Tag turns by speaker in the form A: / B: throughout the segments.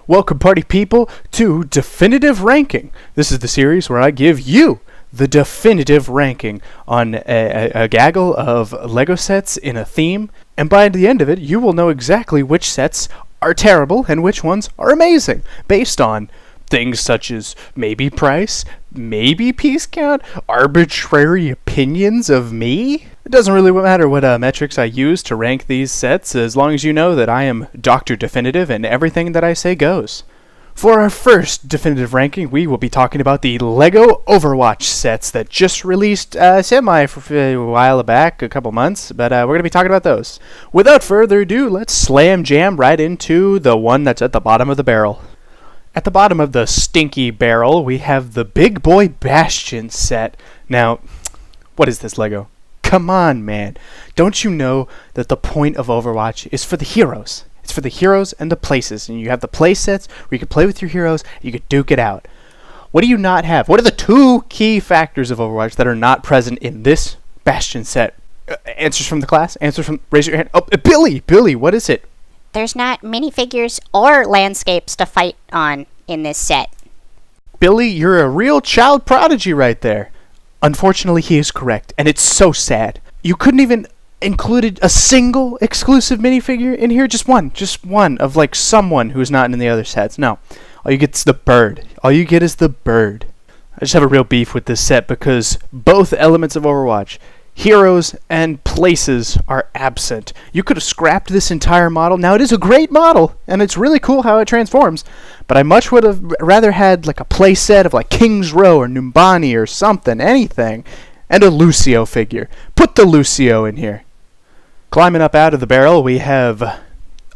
A: Welcome, party people, to Definitive Ranking. This is the series where I give you the definitive ranking on a gaggle of LEGO sets in a theme, and by the end of it, you will know exactly which sets are terrible and which ones are amazing, based on things such as maybe price, maybe piece count, arbitrary opinions of me. It doesn't really matter what metrics I use to rank these sets, as long as you know that I am Dr. Definitive and everything that I say goes. For our first definitive ranking, we will be talking about the LEGO Overwatch sets that just released semi for a while back, a couple months, but we're going to be talking about those. Without further ado, let's slam jam right into the one that's at the bottom of the barrel. At the bottom of the stinky barrel, we have the Big Boy Bastion set. Now, what is this, LEGO? Come on, man. Don't you know that the point of Overwatch is for the heroes? It's for the heroes and the places. And you have the play sets where you can play with your heroes, you can duke it out. What do you not have? What are the two key factors of Overwatch that are not present in this Bastion set? Answers from the class? Answers from... Raise your hand. Oh, Billy, what is it?
B: There's not minifigures or landscapes to fight on in this set.
A: Billy, you're a real child prodigy right there. Unfortunately, he is correct, and it's so sad. You couldn't even include a single exclusive minifigure in here? Just one of like someone who's not in the other sets. No, all you get is the bird. All you get is the bird. I just have a real beef with this set because both elements of Overwatch, heroes and places, are absent. You could have scrapped this entire model. Now, it is a great model, and it's really cool how it transforms, but I much would have rather had like a play set of like King's Row or Numbani or something, anything, and a Lucio figure. Put the Lucio in here. Climbing up out of the barrel, we have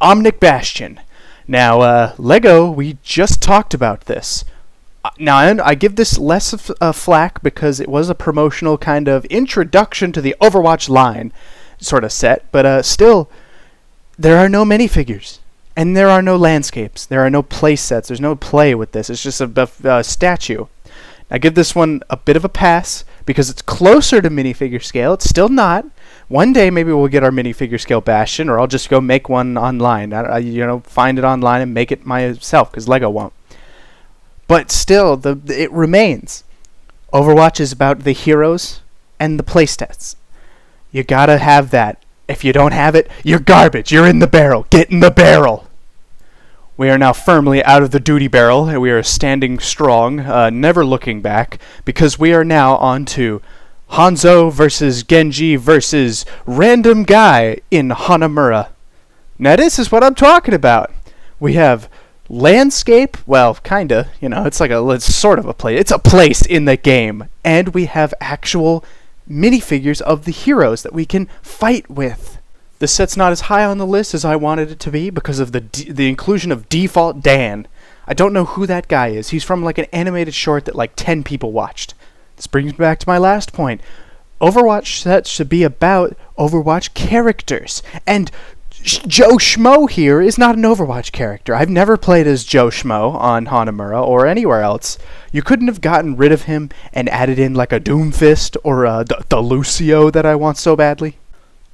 A: Omnic Bastion. Now, LEGO, we just talked about this. Now, I give this less of flack because it was a promotional kind of introduction to the Overwatch line sort of set, but still, there are no minifigures, and there are no landscapes, there are no play sets, there's no play with this, it's just a statue. I give this one a bit of a pass because it's closer to minifigure scale. It's still not. One day maybe we'll get our minifigure scale Bastion, or I'll just go make one online. Find it online and make it myself because LEGO won't. But still, it remains. Overwatch is about the heroes and the playsets. You gotta have that. If you don't have it, you're garbage. You're in the barrel. Get in the barrel. We are now firmly out of the duty barrel, and we are standing strong, never looking back, because we are now on to Hanzo versus Genji versus random guy in Hanamura. Now this is what I'm talking about. We have landscape, well, kinda, it's sort of a place. It's a place in the game, and we have actual minifigures of the heroes that we can fight with. This set's not as high on the list as I wanted it to be because of the inclusion of Default Dan. I don't know who that guy is. He's from like an animated short that like 10 people watched. This brings me back to my last point. Overwatch sets should be about Overwatch characters, and Joe Schmo here is not an Overwatch character. I've never played as Joe Schmo on Hanamura or anywhere else. You couldn't have gotten rid of him and added in like a Doomfist or the Lucio that I want so badly.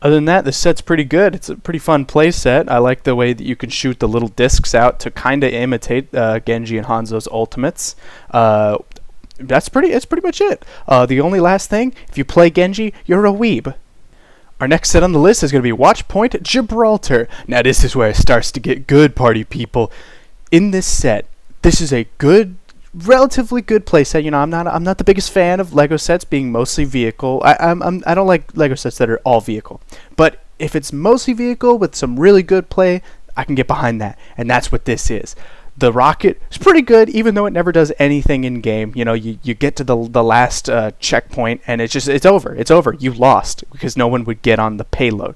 A: Other than that, the set's pretty good. It's a pretty fun play set. I like the way that you can shoot the little discs out to kind of imitate Genji and Hanzo's ultimates. That's pretty much it. The only last thing, if you play Genji, you're a weeb. Our next set on the list is going to be Watchpoint Gibraltar. Now this is where it starts to get good, party people. In this set, this is a relatively good play set. I'm not the biggest fan of LEGO sets being mostly vehicle. I don't like LEGO sets that are all vehicle. But if it's mostly vehicle with some really good play, I can get behind that. And that's what this is. The rocket is pretty good, even though it never does anything in game. You get to the last checkpoint, and it's over. It's over. You lost because no one would get on the payload.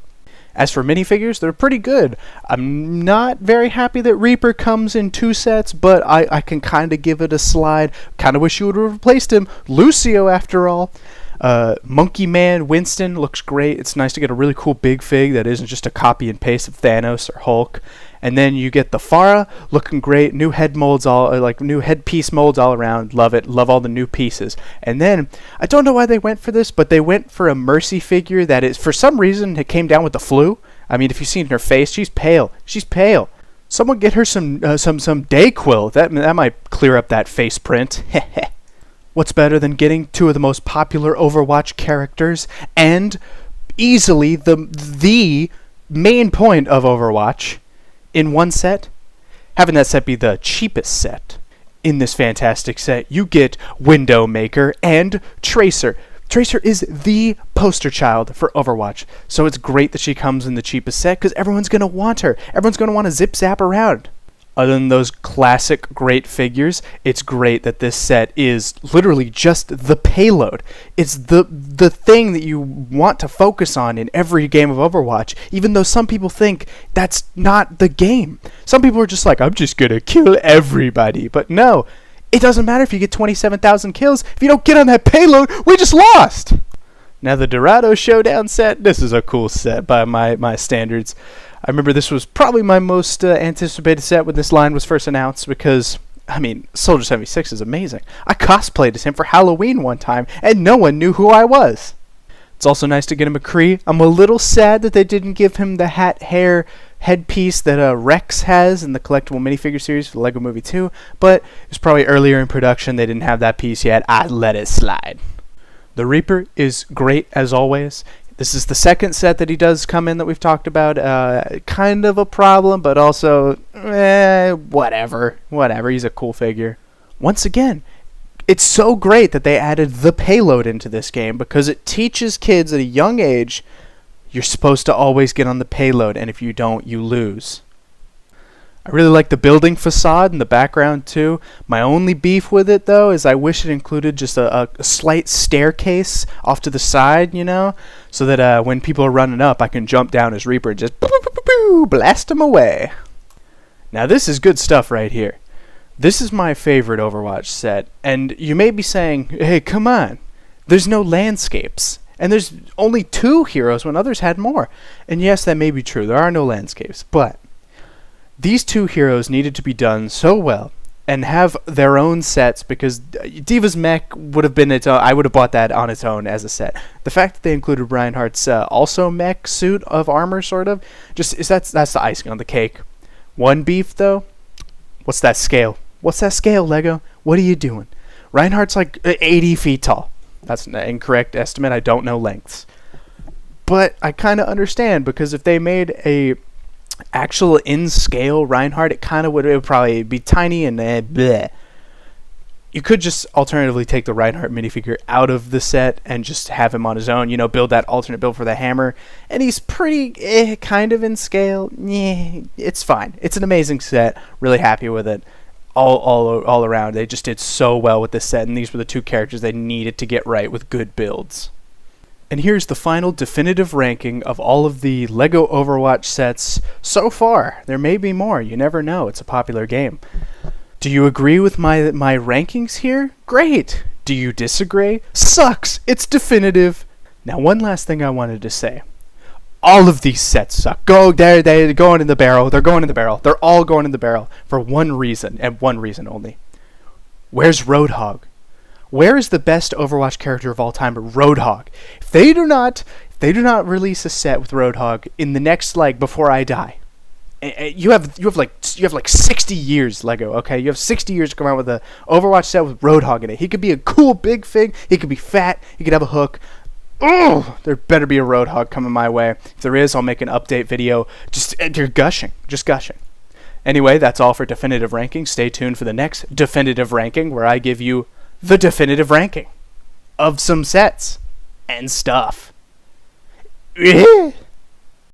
A: As for minifigures, they're pretty good. I'm not very happy that Reaper comes in 2 sets, but I can kind of give it a slide. Kind of wish you would have replaced him. Lucio, after all. Monkey Man Winston looks great. It's nice to get a really cool big fig that isn't just a copy and paste of Thanos or Hulk. And then you get the Pharah looking great. New head molds, new headpiece molds all around. Love it. Love all the new pieces. And then I don't know why they went for this, but they went for a Mercy figure that is, for some reason, it came down with the flu. I mean, if you've seen her face, she's pale. She's pale. Someone get her some Dayquil. That might clear up that face print. What's better than getting two of the most popular Overwatch characters and easily the main point of Overwatch in one set? Having that set be the cheapest set. In this fantastic set, you get Window Maker and Tracer. Tracer is the poster child for Overwatch, so it's great that she comes in the cheapest set because everyone's going to want her. Everyone's going to want to zip-zap around. Other than those classic great figures, it's great that this set is literally just the payload. It's the thing that you want to focus on in every game of Overwatch, even though some people think that's not the game. Some people are just like, I'm just going to kill everybody. But no, it doesn't matter if you get 27,000 kills. If you don't get on that payload, we just lost. Now the Dorado Showdown set, this is a cool set by my standards. I remember this was probably my most anticipated set when this line was first announced because, I mean, Soldier 76 is amazing. I cosplayed as him for Halloween one time, and no one knew who I was. It's also nice to get a McCree. I'm a little sad that they didn't give him the hair headpiece that Rex has in the collectible minifigure series for the LEGO Movie 2, but it was probably earlier in production. They didn't have that piece yet. I let it slide. The Reaper is great as always. This is the second set that he does come in that we've talked about. Kind of a problem, but also, whatever. He's a cool figure. Once again, it's so great that they added the payload into this game because it teaches kids at a young age you're supposed to always get on the payload, and if you don't, you lose. I really like the building facade in the background too. My only beef with it though is I wish it included just a slight staircase off to the side, so that when people are running up I can jump down as Reaper and just blast them away. Now this is good stuff right here. This is my favorite Overwatch set, and you may be saying, hey, come on, there's no landscapes. And there's only 2 heroes when others had more. And yes, that may be true. There are no landscapes, but these 2 heroes needed to be done so well and have their own sets because Diva's mech would have been its own. I would have bought that on its own as a set. The fact that they included Reinhardt's also mech suit of armor, sort of, that's the icing on the cake. One beef though, what's that scale? What's that scale, LEGO? What are you doing? Reinhardt's like 80 feet tall. That's an incorrect estimate. I don't know lengths, but I kind of understand because if they made a actual in-scale Reinhardt, it would probably be tiny and bleh. You could just alternatively take the Reinhardt minifigure out of the set and just have him on his own, build that alternate build for the hammer, and he's pretty kind of in scale. It's fine. It's an amazing set. Really happy with it. All around. They just did so well with this set, and these were the 2 characters they needed to get right with good builds. And here's the final definitive ranking of all of the LEGO Overwatch sets so far. There may be more. You never know. It's a popular game. Do you agree with my rankings here? Great. Do you disagree? Sucks. It's definitive. Now, one last thing I wanted to say. All of these sets suck. They're going in the barrel. They're going in the barrel. They're all going in the barrel for one reason, and one reason only. Where's Roadhog? Where is the best Overwatch character of all time, Roadhog? If they do not release a set with Roadhog in the next, before I die, you have like 60 years, LEGO. Okay, you have 60 years to come out with a Overwatch set with Roadhog in it. He could be a cool big fig. He could be fat. He could have a hook. Oh, there better be a Roadhog coming my way. If there is, I'll make an update video. You're gushing. Just gushing. Anyway, that's all for definitive ranking. Stay tuned for the next definitive ranking where I give you the definitive ranking of some sets and stuff.